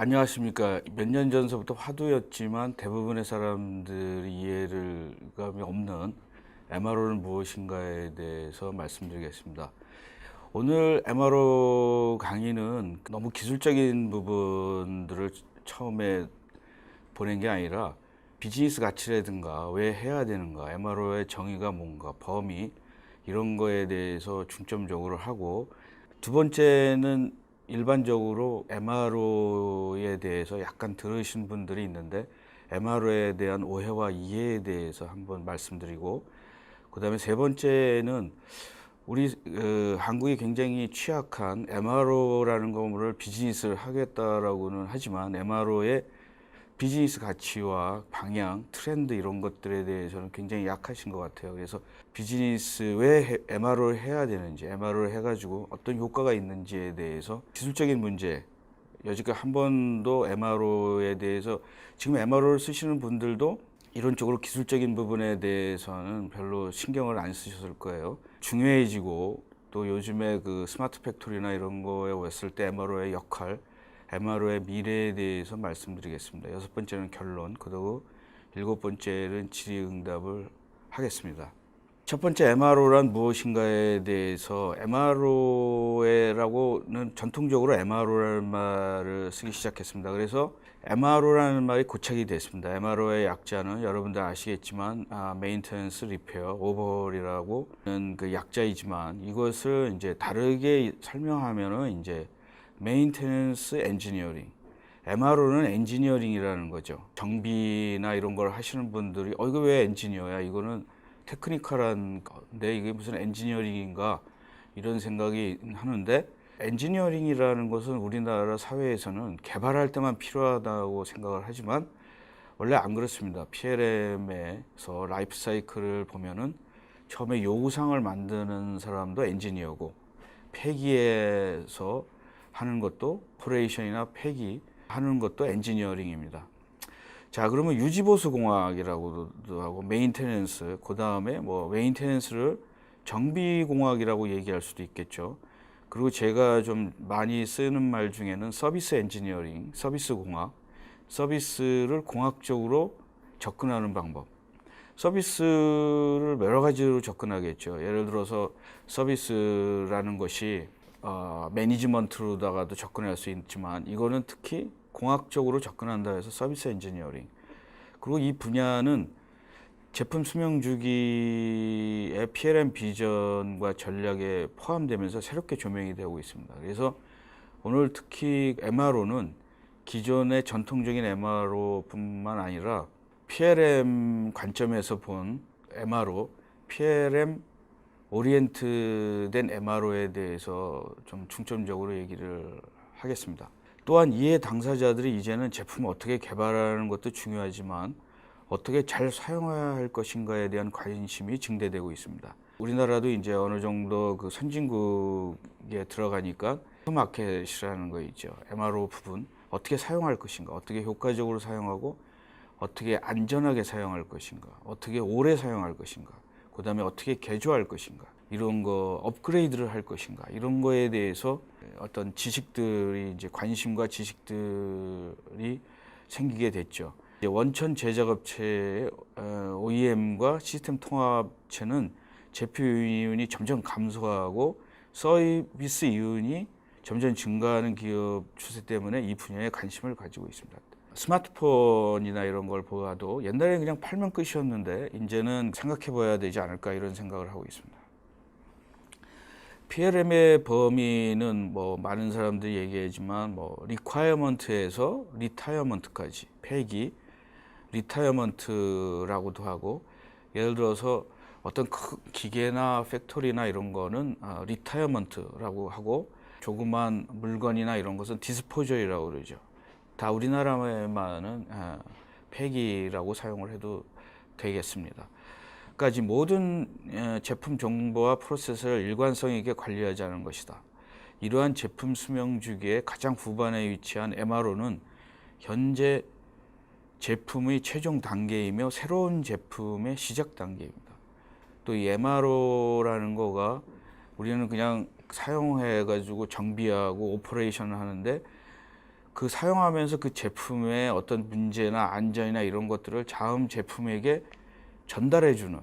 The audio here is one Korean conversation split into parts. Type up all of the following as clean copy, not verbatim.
안녕하십니까. 몇 년 전서부터 화두였지만 대부분의 사람들이 이해감이 없는 MRO는 무엇인가에 대해서 말씀드리겠습니다. 오늘 MRO 강의는 너무 기술적인 부분들을 처음에 보낸 게 아니라 비즈니스 가치라든가 왜 해야 되는가, MRO의 정의가 뭔가, 범위 이런 거에 대해서 중점적으로 하고, 두 번째는 일반적으로 MRO에 대해서 약간 들으신 분들이 있는데 MRO에 대한 오해와 이해에 대해서 한번 말씀드리고, 그 다음에 세 번째는 우리 한국이 굉장히 취약한 MRO라는 거를 비즈니스를 하겠다라고는 하지만 MRO의 비즈니스 가치와 방향, 트렌드 이런 것들에 대해서는 굉장히 약하신 것 같아요. 그래서 비즈니스 왜 MRO를 해야 되는지, MRO를 해가지고 어떤 효과가 있는지에 대해서 기술적인 문제, 여지껏 한 번도 MRO에 대해서, 지금 MRO를 쓰시는 분들도 이론적으로 기술적인 부분에 대해서는 별로 신경을 안 쓰셨을 거예요. 중요해지고 또 요즘에 그 스마트 팩토리나 이런 거에 왔을 때 MRO의 역할, MRO의 미래에 대해서 말씀드리겠습니다. 여섯 번째는 결론, 그리고 일곱 번째는 질의응답을 하겠습니다. 첫 번째, MRO란 무엇인가에 대해서, MRO라고는 전통적으로 MRO라는 말을 쓰기 시작했습니다. 그래서 MRO라는 말이 고착이 됐습니다. MRO의 약자는 여러분들 아시겠지만 메인테넌스 리페어 오버홀이라고는 그 약자이지만, 이것을 이제 다르게 설명하면은 이제 메인테넌스 엔지니어링, MRO는 엔지니어링이라는 거죠. 정비나 이런 걸 하시는 분들이 이거 왜 엔지니어야? 이거는 테크니컬한 건데 이게 무슨 엔지니어링인가? 이런 생각이 하는데, 엔지니어링이라는 것은 우리나라 사회에서는 개발할 때만 필요하다고 생각을 하지만 원래 안 그렇습니다. PLM에서 라이프 사이클을 보면은 처음에 요구사항을 만드는 사람도 엔지니어고, 폐기에서 하는 것도, 오퍼레이션이나 폐기 하는 것도 엔지니어링입니다. 자, 그러면 유지보수 공학이라고도 하고 메인테넌스, 그 다음에 뭐 메인테넌스를 정비공학이라고 얘기할 수도 있겠죠. 그리고 제가 좀 많이 쓰는 말 중에는 서비스 엔지니어링, 서비스 공학, 서비스를 공학적으로 접근하는 방법. 서비스를 여러 가지로 접근하겠죠. 예를 들어서 서비스라는 것이 매니지먼트로다가도 접근할 수 있지만, 이거는 특히 공학적으로 접근한다 해서 서비스 엔지니어링. 그리고 이 분야는 제품 수명 주기의 PLM 비전과 전략에 포함되면서 새롭게 조명이 되고 있습니다. 그래서 오늘 특히 MRO는 기존의 전통적인 MRO뿐만 아니라 PLM 관점에서 본 MRO, PLM 오리엔트된 MRO에 대해서 좀 중점적으로 얘기를 하겠습니다. 또한 이해 당사자들이 이제는 제품을 어떻게 개발하는 것도 중요하지만 어떻게 잘 사용해야 할 것인가에 대한 관심이 증대되고 있습니다. 우리나라도 이제 어느 정도 그 선진국에 들어가니까 마켓이라는 거 있죠. MRO 부분 어떻게 사용할 것인가, 어떻게 효과적으로 사용하고 어떻게 안전하게 사용할 것인가, 어떻게 오래 사용할 것인가, 그 다음에 어떻게 개조할 것인가, 이런 거 업그레이드를 할 것인가, 이런 거에 대해서 어떤 지식들이, 이제 관심과 지식들이 생기게 됐죠. 이제 원천 제작업체의 OEM과 시스템 통합체는 제품 이윤이 점점 감소하고 서비스 이윤이 점점 증가하는 기업 추세 때문에 이 분야에 관심을 가지고 있습니다. 스마트폰이나 이런 걸 보아도 옛날에는 그냥 팔면 끝이었는데 이제는 생각해 봐야 되지 않을까, 이런 생각을 하고 있습니다. PLM의 범위는 뭐 많은 사람들이 얘기하지만 뭐 리콰이어먼트에서 리타이어먼트까지, 폐기, 리타이어먼트라고도 하고, 예를 들어서 어떤 기계나 팩토리나 이런 거는 리타이어먼트라고 하고, 조그만 물건이나 이런 것은 디스포저이라고 그러죠. 다 우리나라에만은 폐기라고 사용을 해도 되겠습니다. 까지 모든 제품 정보와 프로세스를 일관성 있게 관리하자는 것이다. 이러한 제품 수명 주기의 가장 후반에 위치한 MRO는 현재 제품의 최종 단계이며 새로운 제품의 시작 단계입니다. 또 이 MRO라는 거가 우리는 그냥 사용해 가지고 정비하고 오퍼레이션을 하는데, 그 사용하면서 그 제품의 어떤 문제나 안전이나 이런 것들을 다음 제품에게 전달해 주는,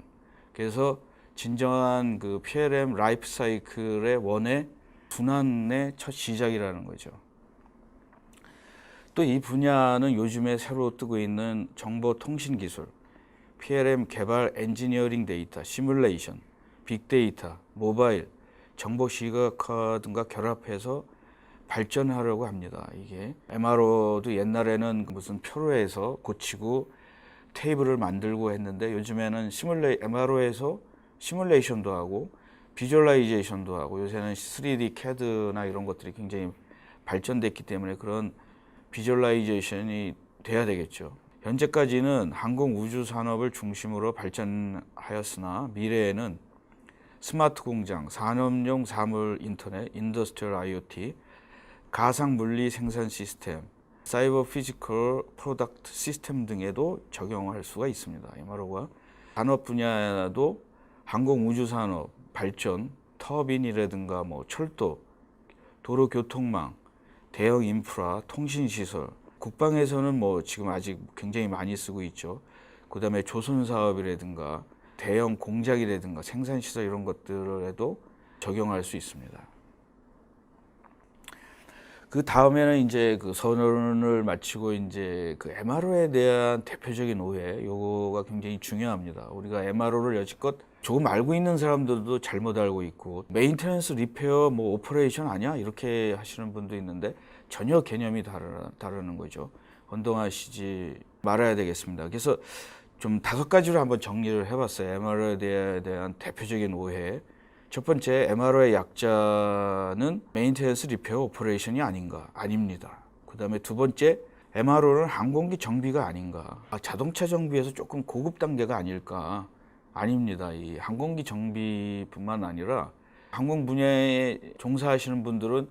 그래서 진정한 그 PLM 라이프 사이클의 원의 순환의 첫 시작이라는 거죠. 또 이 분야는 요즘에 새로 뜨고 있는 정보통신 기술, PLM 개발 엔지니어링 데이터, 시뮬레이션, 빅데이터, 모바일, 정보 시각화 등과 결합해서 발전하려고 합니다. 이게 MRO도 옛날에는 무슨 표로에서 고치고 테이블을 만들고 했는데 요즘에는 MRO에서 시뮬레이션도 하고 비주얼라이제이션도 하고 요새는 3D CAD나 이런 것들이 굉장히 발전됐기 때문에 그런 비주얼라이제이션이 돼야 되겠죠. 현재까지는 항공 우주 산업을 중심으로 발전하였으나 미래에는 스마트 공장, 산업용 사물 인터넷, 인더스트리얼 IoT, 가상 물리 생산 시스템, 사이버 피지컬 프로덕트 시스템 등에도 적용할 수가 있습니다. MRO가 산업 분야도 항공 우주 산업, 발전, 터빈이라든가 뭐 철도, 도로 교통망, 대형 인프라, 통신 시설, 국방에서는 뭐 지금 아직 굉장히 많이 쓰고 있죠. 그다음에 조선 사업이라든가 대형 공장이라든가 생산 시설 이런 것들에도 적용할 수 있습니다. 그 다음에는 이제 그 선언을 마치고 이제 그 MRO에 대한 대표적인 오해, 요거가 굉장히 중요합니다. 우리가 MRO를 여지껏 조금 알고 있는 사람들도 잘못 알고 있고, 메인테넌스, 리페어, 뭐 오퍼레이션 아니야? 이렇게 하시는 분도 있는데 전혀 개념이 다르는 거죠. 혼동하시지 말아야 되겠습니다. 그래서 좀 5가지로 한번 정리를 해봤어요. MRO에 대한 대표적인 오해. 첫 번째, MRO의 약자는 메인테넌스 리페어 오퍼레이션이 아닌가? 아닙니다. 그 다음에 두 번째, MRO는 항공기 정비가 아닌가? 자동차 정비에서 조금 고급 단계가 아닐까? 아닙니다. 이 항공기 정비뿐만 아니라 항공 분야에 종사하시는 분들은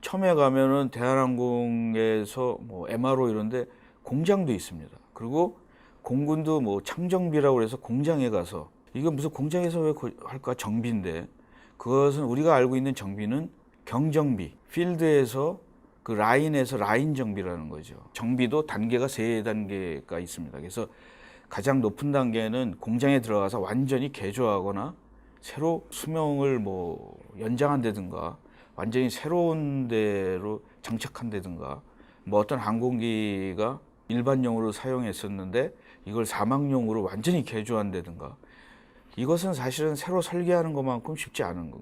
처음에 가면은 대한항공에서 뭐 MRO 이런데 공장도 있습니다. 그리고 공군도 뭐 창정비라고 해서 공장에 가서, 이거 무슨 공장에서 왜 할까? 정비인데, 그것은 우리가 알고 있는 정비는 경정비, 필드에서 그 라인에서 라인 정비라는 거죠. 정비도 단계가 3단계가 있습니다. 그래서 가장 높은 단계는 공장에 들어가서 완전히 개조하거나 새로 수명을 뭐 연장한다든가 완전히 새로운 데로 장착한다든가, 뭐 어떤 항공기가 일반용으로 사용했었는데 이걸 사망용으로 완전히 개조한다든가, 이것은 사실은 새로 설계하는 것만큼 쉽지 않은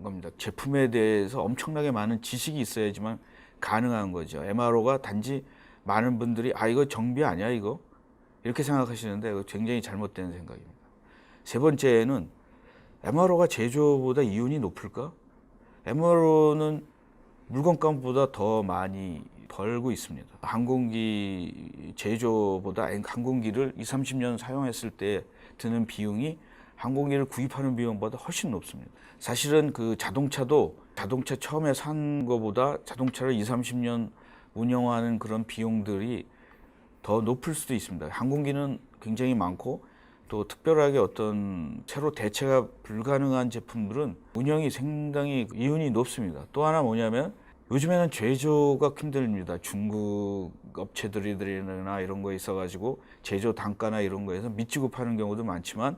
겁니다. 제품에 대해서 엄청나게 많은 지식이 있어야지만 가능한 거죠. MRO가 단지 많은 분들이 이거 정비 아니야 이거? 이렇게 생각하시는데 이거 굉장히 잘못된 생각입니다. 세 번째는 MRO가 제조보다 이윤이 높을까? MRO는 물건값보다 더 많이 벌고 있습니다. 항공기 제조보다 항공기를 20-30년 사용했을 때 드는 비용이 항공기를 구입하는 비용보다 훨씬 높습니다. 사실은 그 자동차도 자동차 처음에 산 거보다 자동차를 20-30년 운영하는 그런 비용들이 더 높을 수도 있습니다. 항공기는 굉장히 많고 또 특별하게 어떤 새로 대체가 불가능한 제품들은 운영이 상당히 이윤이 높습니다. 또 하나 뭐냐면 요즘에는 제조가 힘듭니다. 중국 업체들이나 이런 거 있어가지고 제조 단가나 이런 거에서 미치고 파는 경우도 많지만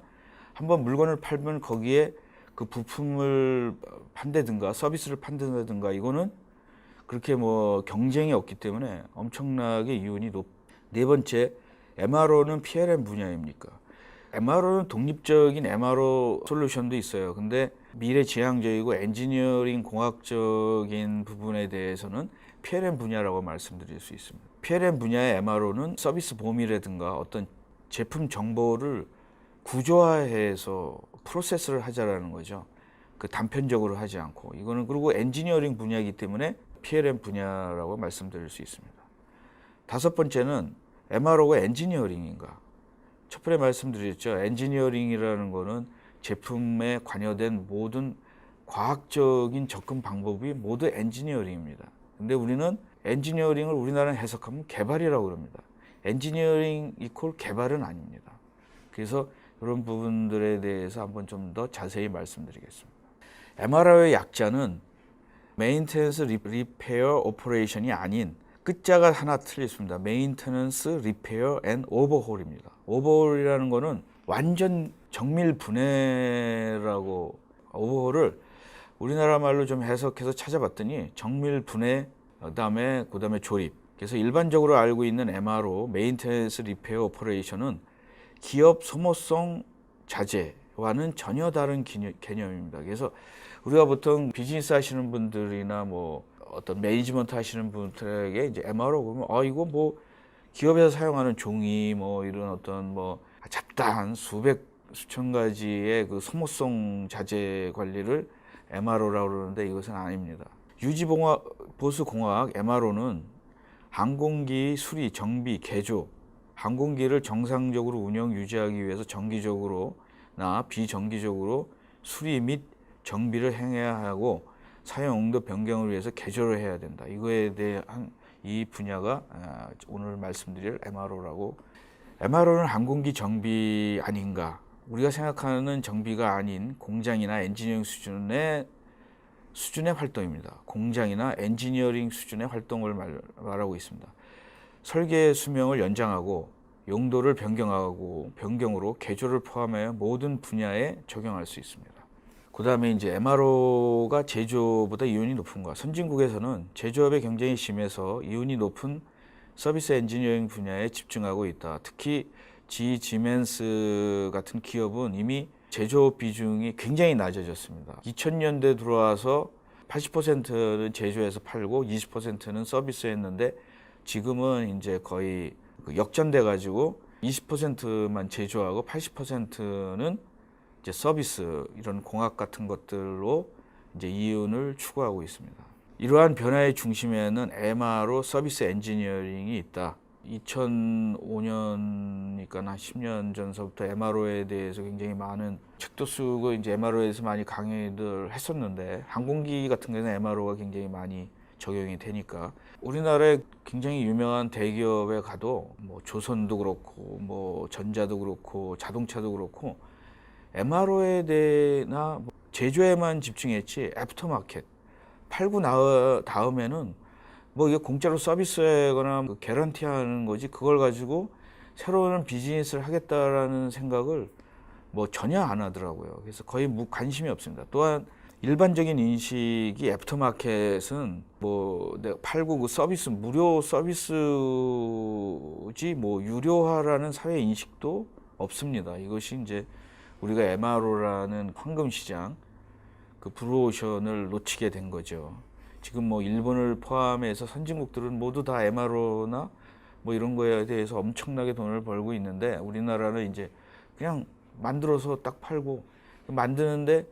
한번 물건을 팔면 거기에 그 부품을 판다든가 서비스를 판다든가 이거는 그렇게 뭐 경쟁이 없기 때문에 엄청나게 이윤이 네 번째, MRO는 PLM 분야입니까? MRO는 독립적인 MRO 솔루션도 있어요. 근데 미래지향적이고 엔지니어링 공학적인 부분에 대해서는 PLM 분야라고 말씀드릴 수 있습니다. PLM 분야의 MRO는 서비스 범위라든가 어떤 제품 정보를 구조화해서 프로세스를 하자라는 거죠. 그 단편적으로 하지 않고, 이거는 그리고 엔지니어링 분야이기 때문에 PLM 분야라고 말씀드릴 수 있습니다. 5번째는 MRO가 엔지니어링인가? 첫 번에 말씀드렸죠. 엔지니어링이라는 거는 제품에 관여된 모든 과학적인 접근 방법이 모두 엔지니어링입니다. 근데 우리는 엔지니어링을 우리나라는 해석하면 개발이라고 그럽니다. 엔지니어링 이퀄 개발은 아닙니다. 그래서 이런 부분들에 대해서 한번 좀 더 자세히 말씀드리겠습니다. MRO의 약자는 메인테넌스 리페어 오퍼레이션이 아닌 끝자가 하나 틀렸습니다. Maintenance, Repair and Overhaul입니다. Overhaul이라는 거는 완전 정밀 분해라고, 오버홀을 우리나라 말로 좀 해석해서 찾아봤더니 정밀 분해, 그다음에 조립. 그래서 일반적으로 알고 있는 MRO, Maintenance, Repair, Operation은 기업 소모성 자재와는 전혀 다른 개념입니다. 그래서 우리가 보통 비즈니스 하시는 분들이나 뭐 어떤 매니지먼트 하시는 분들에게 이제 MRO 그러면 이거 뭐 기업에서 사용하는 종이 뭐 이런 어떤 뭐 잡다한 수천 가지의 그 소모성 자재 관리를 MRO라고 그러는데 이것은 아닙니다. 보수공학 MRO는 항공기 수리, 정비, 개조, 항공기를 정상적으로 운영 유지하기 위해서 정기적으로나 비정기적으로 수리 및 정비를 행해야 하고 사용 용도 변경을 위해서 개조를 해야 된다. 이거에 대한 이 분야가 오늘 말씀드릴 MRO라고. MRO는 항공기 정비 아닌가? 우리가 생각하는 정비가 아닌 공장이나 엔지니어링 수준의 활동입니다. 공장이나 엔지니어링 수준의 활동을 말하고 있습니다. 설계 수명을 연장하고 용도를 변경으로 개조를 포함해 모든 분야에 적용할 수 있습니다. 그 다음에 이제 MRO가 제조보다 이윤이 높은 것. 선진국에서는 제조업의 경쟁이 심해서 이윤이 높은 서비스 엔지니어링 분야에 집중하고 있다. 특히 지멘스 같은 기업은 이미 제조업 비중이 굉장히 낮아졌습니다. 2000년대 들어와서 80%는 제조해서 팔고 20%는 서비스했는데 지금은 이제 거의 역전돼 가지고 20%만 제조하고 80%는 이제 서비스, 이런 공학 같은 것들로 이제 이윤을 추구하고 있습니다. 이러한 변화의 중심에는 MRO 서비스 엔지니어링이 있다. 2005년이니까 한 10년 전서부터 MRO에 대해서 굉장히 많은 책도 쓰고 이제 MRO에 대해서 많이 강의를 했었는데, 항공기 같은 경우는 MRO가 굉장히 많이 적용이 되니까 우리나라에 굉장히 유명한 대기업에 가도 뭐 조선도 그렇고 뭐 전자도 그렇고 자동차도 그렇고 MRO에 대해나 제조에만 집중했지 애프터마켓 팔고 다음에는 뭐 이게 공짜로 서비스하거나 개런티하는 거지 그걸 가지고 새로운 비즈니스를 하겠다라는 생각을 뭐 전혀 안 하더라고요. 그래서 거의 관심이 없습니다. 또한 일반적인 인식이 애프터마켓은 뭐 내가 팔고 그 서비스 무료 서비스지 뭐 유료화라는 사회 인식도 없습니다. 이것이 이제 우리가 MRO라는 황금 시장, 그 블루오션을 놓치게 된 거죠. 지금 뭐 일본을 포함해서 선진국들은 모두 다 MRO나 뭐 이런 거에 대해서 엄청나게 돈을 벌고 있는데 우리나라는 이제 그냥 만들어서 딱 팔고, 만드는데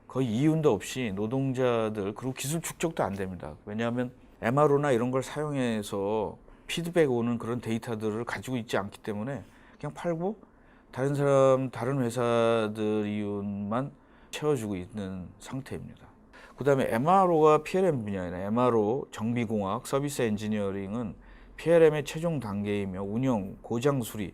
거의 이윤도 없이 노동자들, 그리고 기술 축적도 안 됩니다. 왜냐하면 MRO나 이런 걸 사용해서 피드백 오는 그런 데이터들을 가지고 있지 않기 때문에 그냥 팔고 다른 회사들 이윤만 채워주고 있는 상태입니다. 그 다음에 MRO가 PLM 분야이나 MRO, 정비공학, 서비스 엔지니어링은 PLM의 최종 단계이며 운영, 고장 수리,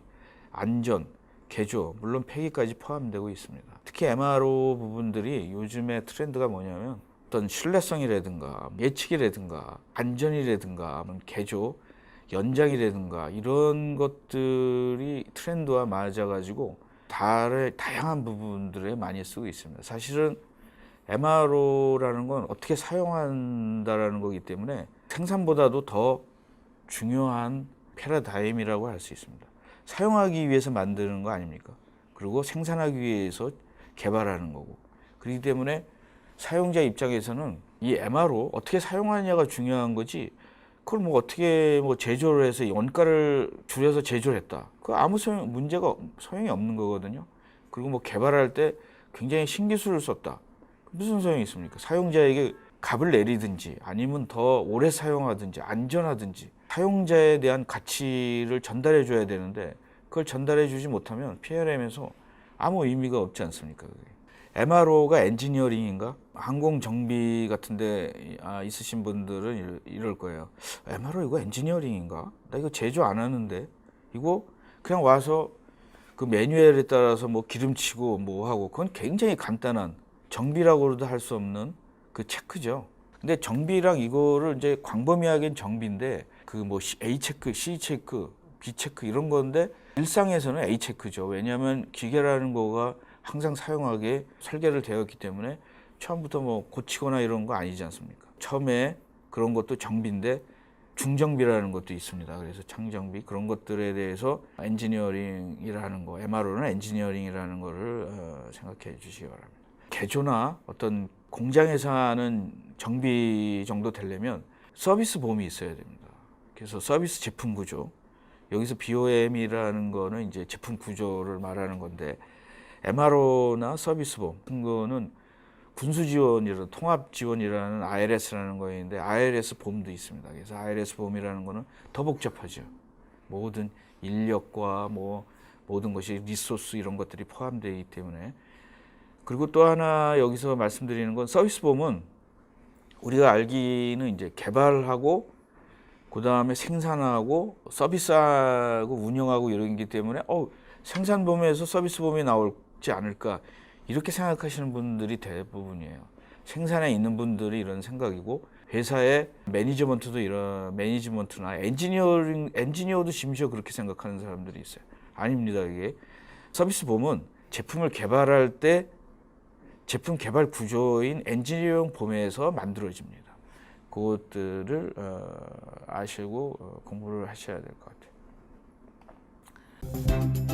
안전, 개조, 물론 폐기까지 포함되고 있습니다. 특히 MRO 부분들이 요즘의 트렌드가 뭐냐면 어떤 신뢰성이라든가 예측이라든가 안전이라든가 개조, 연장이라든가 이런 것들이 트렌드와 맞아가지고 다양한 부분들에 많이 쓰고 있습니다. 사실은 MRO라는 건 어떻게 사용한다라는 거기 때문에 생산보다도 더 중요한 패러다임이라고 할 수 있습니다. 사용하기 위해서 만드는 거 아닙니까? 그리고 생산하기 위해서 개발하는 거고. 그렇기 때문에 사용자 입장에서는 이 MRO 어떻게 사용하느냐가 중요한 거지, 그걸 뭐 어떻게 뭐 제조를 해서 원가를 줄여서 제조를 했다, 그 아무 소용이 없는 거거든요. 그리고 뭐 개발할 때 굉장히 신기술을 썼다, 무슨 소용이 있습니까? 사용자에게 값을 내리든지 아니면 더 오래 사용하든지 안전하든지 사용자에 대한 가치를 전달해 줘야 되는데 그걸 전달해 주지 못하면 PLM에서 아무 의미가 없지 않습니까? 그게. MRO가 엔지니어링인가? 항공 정비 같은데 있으신 분들은 이럴 거예요. MRO 이거 엔지니어링인가? 나 이거 제조 안 하는데 이거 그냥 와서 그 매뉴얼에 따라서 뭐 기름치고 뭐 하고, 그건 굉장히 간단한 정비라고도 할 수 없는 그 체크죠. 근데 정비랑 이거를 이제 광범위하게 정비인데 그 뭐 A 체크, C 체크, B 체크 이런 건데 일상에서는 A 체크죠. 왜냐하면 기계라는 거가 항상 사용하게 설계를 되었기 때문에 처음부터 뭐 고치거나 이런 거 아니지 않습니까? 처음에 그런 것도 정비인데 중정비라는 것도 있습니다. 그래서 창정비 그런 것들에 대해서 엔지니어링이라는 거, MRO는 엔지니어링이라는 거를 생각해 주시기 바랍니다. 개조나 어떤 공장에서 하는 정비 정도 되려면 서비스 보험이 있어야 됩니다. 그래서 서비스 제품 구조, 여기서 BOM이라는 거는 이제 제품 구조를 말하는 건데 MRO나 서비스 보험 같은 거는 군수 지원이라는 통합 지원이라는 IRS라는 거인데 IRS 보험도 있습니다. 그래서 IRS 보험이라는 거는 더 복잡하죠. 모든 인력과 뭐 모든 것이 리소스 이런 것들이 포함되어 있기 때문에. 그리고 또 하나 여기서 말씀드리는 건 서비스 보험은 우리가 알기는 이제 개발하고 그 다음에 생산하고 서비스하고 운영하고 이런 게 때문에 생산 보험에서 서비스 보험이 나올지 않을까 이렇게 생각하시는 분들이 대부분이에요. 생산에 있는 분들이 이런 생각이고 회사의 매니지먼트도 이런 매니지먼트나 엔지니어도 심지어 그렇게 생각하는 사람들이 있어요. 아닙니다. 이게 서비스 보험은 제품을 개발할 때 제품 개발 구조인 엔지니어링 보험에서 만들어집니다. 그것들을 아시고 공부를 하셔야 될 것 같아요.